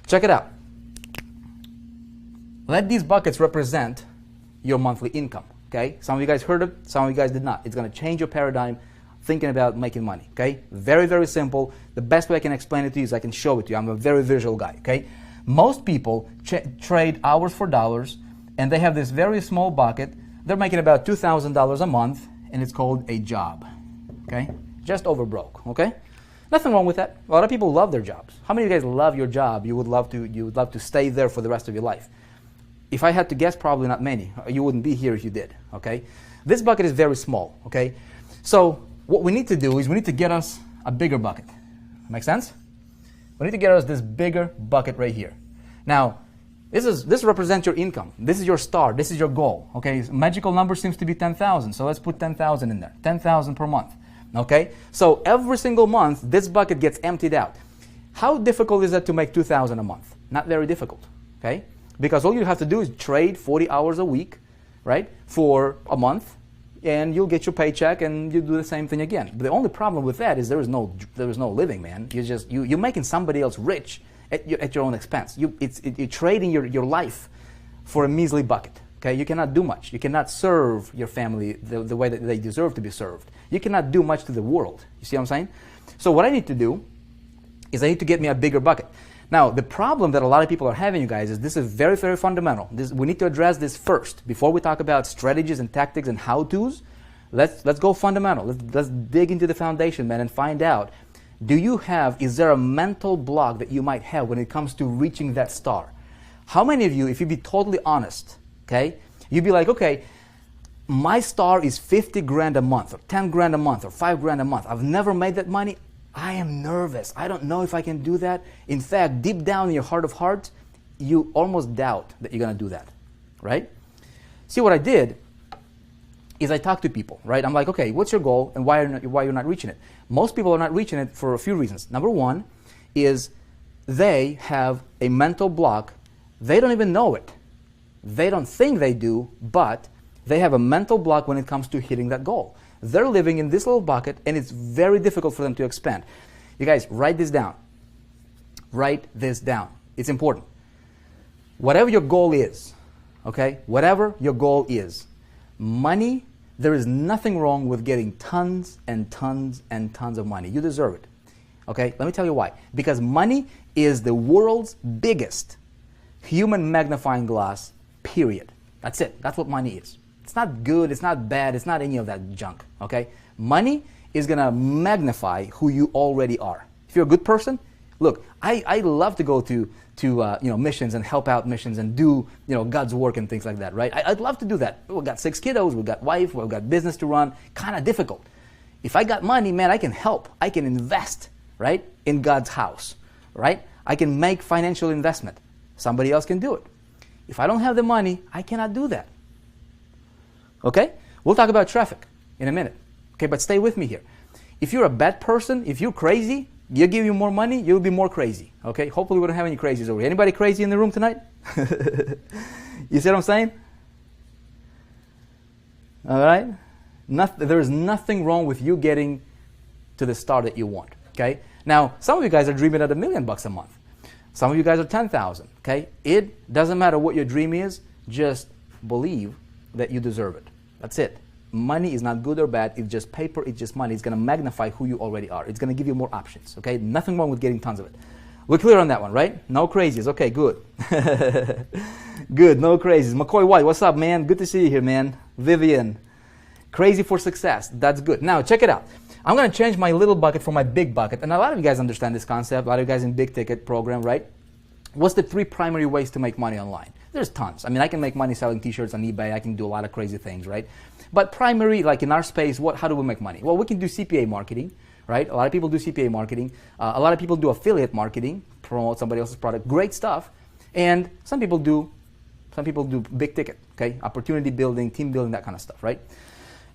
check it out. Let these buckets represent your monthly income, okay? Some of you guys heard it, some of you guys did not. It's going to change your paradigm thinking about making money, okay? Very, very simple. The best way I can explain it to you is I can show it to you. I'm a very visual guy, okay? Most people trade hours for dollars, and they have this very small bucket. They're making about $2,000 a month, and it's called a job, okay? Just over broke, okay? Nothing wrong with that. A lot of people love their jobs. How many of you guys love your job? You would love to stay there for the rest of your life. If I had to guess, probably not many. You wouldn't be here if you did, okay? This bucket is very small, okay? So what we need to do is we need to get us a bigger bucket. Make sense? We need to get us this bigger bucket right here. Now, this represents your income. This is your star. This is your goal, okay? Magical number seems to be 10,000, so let's put 10,000 in there. 10,000 per month, okay? So every single month, this bucket gets emptied out. How difficult is it to make 2,000 a month? Not very difficult, okay? Because all you have to do is trade 40 hours a week, right, for a month, and you'll get your paycheck, and you do the same thing again. But the only problem with that is there is no living, man. You're making somebody else rich at your own expense. You're trading your life for a measly bucket. Okay, you cannot do much. You cannot serve your family the way that they deserve to be served. You cannot do much to the world. You see what I'm saying? So what I need to do is I need to get me a bigger bucket. Now, the problem that a lot of people are having, you guys, is this is very, very fundamental. We need to address this first. Before we talk about strategies and tactics and how-tos, let's go fundamental. Let's dig into the foundation, man, and find out, is there a mental block that you might have when it comes to reaching that star? How many of you, if you'd be totally honest, okay, you'd be like, okay, my star is 50 grand a month, or 10 grand a month, or 5 grand a month. I've never made that money. I am nervous. I don't know if I can do that. In fact, deep down in your heart of hearts, you almost doubt that you're going to do that, right? See, what I did is I talked to people, right? I'm like, okay, what's your goal and why you're not reaching it? Most people are not reaching it for a few reasons. Number one is they have a mental block. They don't even know it. They don't think they do, but they have a mental block when it comes to hitting that goal. They're living in this little bucket, and it's very difficult for them to expand. You guys, write this down. Write this down. It's important. Whatever your goal is, okay? Whatever your goal is, money, there is nothing wrong with getting tons and tons and tons of money. You deserve it, okay? Let me tell you why. Because money is the world's biggest human magnifying glass, period. That's it. That's what money is. It's not good, it's not bad, it's not any of that junk, okay? Money is going to magnify who you already are. If you're a good person, look, I love to go to missions and help out missions and do God's work and things like that, right? I'd love to do that. We've got 6 kiddos, we've got wife, we've got business to run, kind of difficult. If I got money, man, I can help. I can invest, right, in God's house, right? I can make financial investment. Somebody else can do it. If I don't have the money, I cannot do that. Okay? We'll talk about traffic in a minute. Okay, but stay with me here. If you're a bad person, if you're crazy, you give you more money, you'll be more crazy. Okay? Hopefully we don't have any crazies over here. Anybody crazy in the room tonight? You see what I'm saying? All right? There is nothing wrong with you getting to the star that you want. Okay? Now, some of you guys are dreaming at $1 million a month. Some of you guys are 10,000. Okay? It doesn't matter what your dream is, just believe that you deserve it. That's it. Money is not good or bad. It's just paper. It's just money. It's going to magnify who you already are. It's going to give you more options. Okay? Nothing wrong with getting tons of it. We're clear on that one, right? No crazies. Okay, good. Good. No crazies. McCoy White, what's up, man? Good to see you here, man. Vivian, crazy for success. That's good. Now, check it out. I'm going to change my little bucket for my big bucket. And a lot of you guys understand this concept. A lot of you guys in big ticket program, right? What's the 3 primary ways to make money online? There's tons. I mean, I can make money selling t-shirts on eBay. I can do a lot of crazy things, right? But primary, like in our space, how do we make money? Well, we can do CPA marketing, right? A lot of people do CPA marketing. A lot of people do affiliate marketing, promote somebody else's product. Great stuff. And some people do big ticket, okay? Opportunity building, team building, that kind of stuff, right?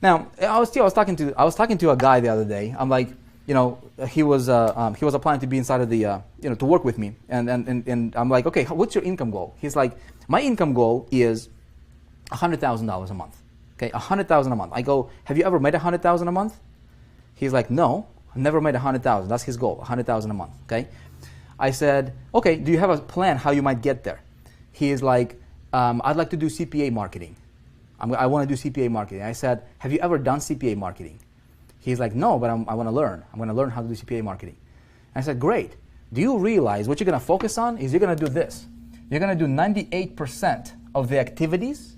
Now, I was talking to a guy the other day. I'm like, he was applying to be inside of the, to work with me. And I'm like, okay, what's your income goal? He's like, my income goal is $100,000 a month. Okay, $100,000 a month. I go, have you ever made $100,000 a month? He's like, no, I've never made $100,000. That's his goal, $100,000 a month. Okay. I said, okay, do you have a plan how you might get there? He is like, I'd like to do CPA marketing. I want to do CPA marketing. I said, have you ever done CPA marketing? He's like, no, but I want to learn. I'm going to learn how to do CPA marketing. I said, great. Do you realize what you're going to focus on is you're going to do this. You're going to do 98% of the activities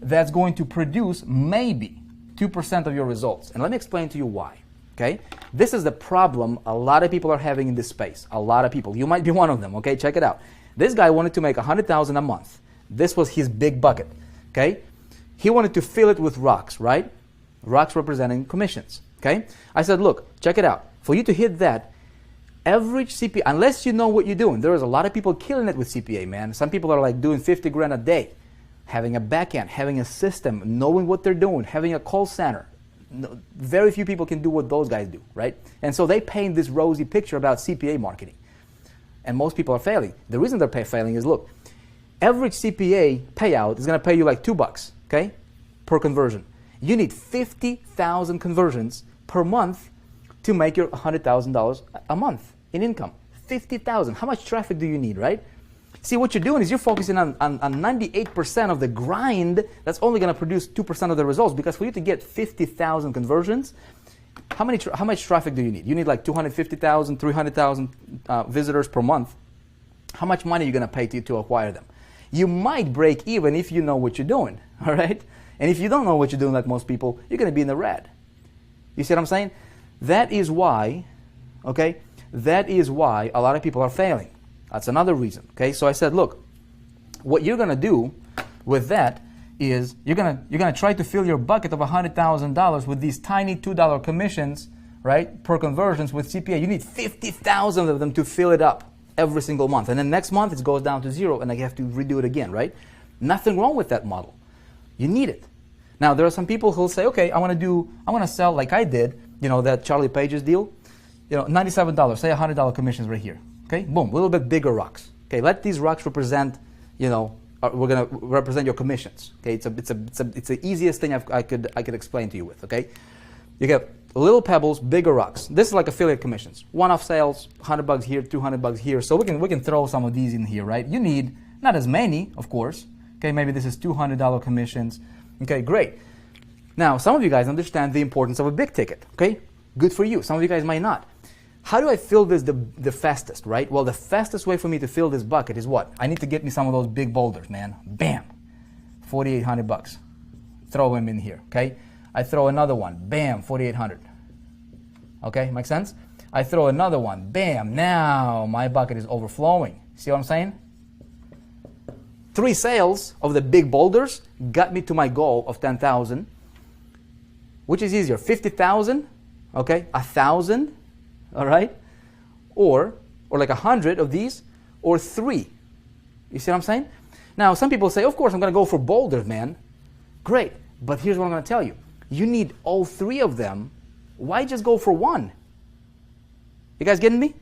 that's going to produce maybe 2% of your results. And let me explain to you why. Okay? This is the problem a lot of people are having in this space. A lot of people. You might be one of them. Okay? Check it out. This guy wanted to make $100,000 a month. This was his big bucket. Okay? He wanted to fill it with rocks, right? Rocks representing commissions. Okay? I said, look, check it out. For you to hit that, average CPA, unless you know what you're doing, there is a lot of people killing it with CPA, man. Some people are like doing 50 grand a day, having a back end, having a system, knowing what they're doing, having a call center. Very few people can do what those guys do, right? And so they paint this rosy picture about CPA marketing. And most people are failing. The reason they're failing is, look, average CPA payout is going to pay you like $2, okay, per conversion. You need 50,000 conversions per month to make your $100,000 a month in income. 50,000. How much traffic do you need, right? See, what you're doing is you're focusing on 98% of the grind that's only going to produce 2% of the results, because for you to get 50,000 conversions, how much traffic do you need? You need like 250,000, 300,000 visitors per month. How much money are you going to pay to acquire them? You might break even if you know what you're doing, all right? And if you don't know what you're doing like most people, you're going to be in the red. You see what I'm saying? That is why, okay, that is why a lot of people are failing. That's another reason, okay? So I said, look, what you're going to do with that is you're gonna try to fill your bucket of $100,000 with these tiny $2 commissions, right, per conversions with CPA. You need 50,000 of them to fill it up every single month. And then next month it goes down to zero and I have to redo it again, right? Nothing wrong with that model. You need it. Now, there are some people who'll say, okay, I want to sell like I did, you know, that Charlie Page's deal, you know, $97, say $100 commissions right here. Okay, boom, a little bit bigger rocks. Okay, let these rocks represent, you know, we're gonna represent your commissions. Okay, it's the easiest thing I could explain to you with. Okay, you get little pebbles, bigger rocks. This is like affiliate commissions, one-off sales, $100 here, $200 here. So we can throw some of these in here, right? You need not as many, of course. Okay, maybe this is $200 commissions. Okay, great. Now, some of you guys understand the importance of a big ticket. Okay, good for you. Some of you guys might not. How do I fill this the fastest, right? Well, the fastest way for me to fill this bucket is what? I need to get me some of those big boulders, man. Bam, $4,800. Throw them in here, okay? I throw another one, bam, $4,800. Okay, make sense? I throw another one, bam, now my bucket is overflowing. See what I'm saying? 3 sales of the big boulders got me to my goal of 10,000. Which is easier, 50,000, okay, 1,000, all right, or like 100 of these, or 3. You see what I'm saying? Now, some people say, of course, I'm going to go for boulders, man. Great, but here's what I'm going to tell you. You need all 3 of them. Why just go for 1? You guys getting me?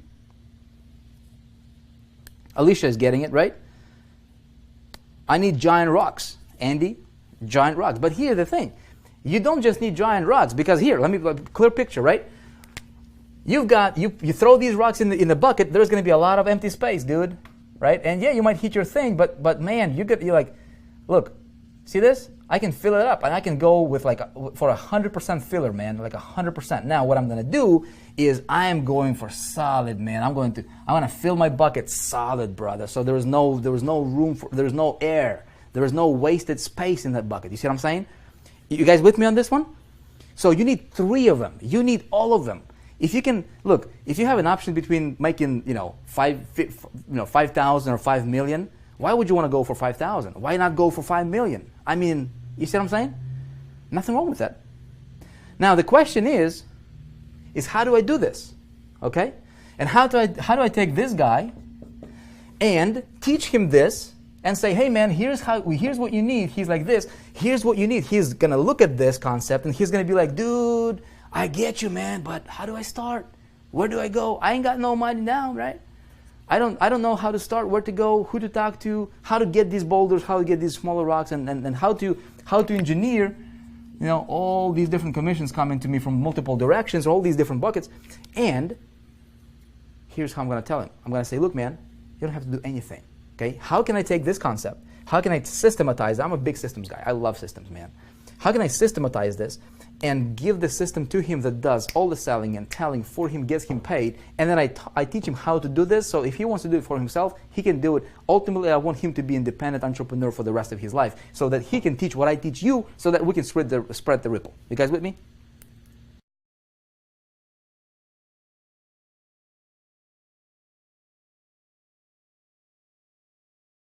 Alicia is getting it, right? I need giant rocks. Andy, giant rocks. But here's the thing. You don't just need giant rocks, because here, let me clear picture, right? You throw these rocks in the bucket, there's going to be a lot of empty space, dude, right? And yeah, you might hit your thing, but man, you're like, look, see this? I can fill it up, and I can go with for 100% filler, man, like 100%. Now, what I'm going to do is I am going for solid, man. I'm going to fill my bucket solid, brother. So there is no room for, there's no air, there is no wasted space in that bucket. You see what I'm saying? You guys with me on this one? So you need 3 of them. You need all of them. If you can, look, if you have an option between making, 5,000 or 5 million, why would you want to go for 5,000? Why not go for 5 million? I mean, you see what I'm saying? Nothing wrong with that. Now the question is how do I do this? Okay? And how do I take this guy and teach him this and say, hey man, here's what you need. He's like this. Here's what you need. He's gonna look at this concept and he's gonna be like, dude, I get you, man, but how do I start? Where do I go? I ain't got no money now, right? I don't know how to start, where to go, who to talk to, how to get these boulders, how to get these smaller rocks, and how to engineer, all these different commissions coming to me from multiple directions, all these different buckets. And here's how I'm going to tell him. I'm going to say, look, man, you don't have to do anything. Okay? How can I take this concept? How can I systematize? I'm a big systems guy. I love systems, man. How can I systematize this and give the system to him that does all the selling and telling for him, gets him paid, and then I teach him how to do this, so if he wants to do it for himself, he can do it. Ultimately, I want him to be an independent entrepreneur for the rest of his life, so that he can teach what I teach you, so that we can spread the ripple. You guys with me?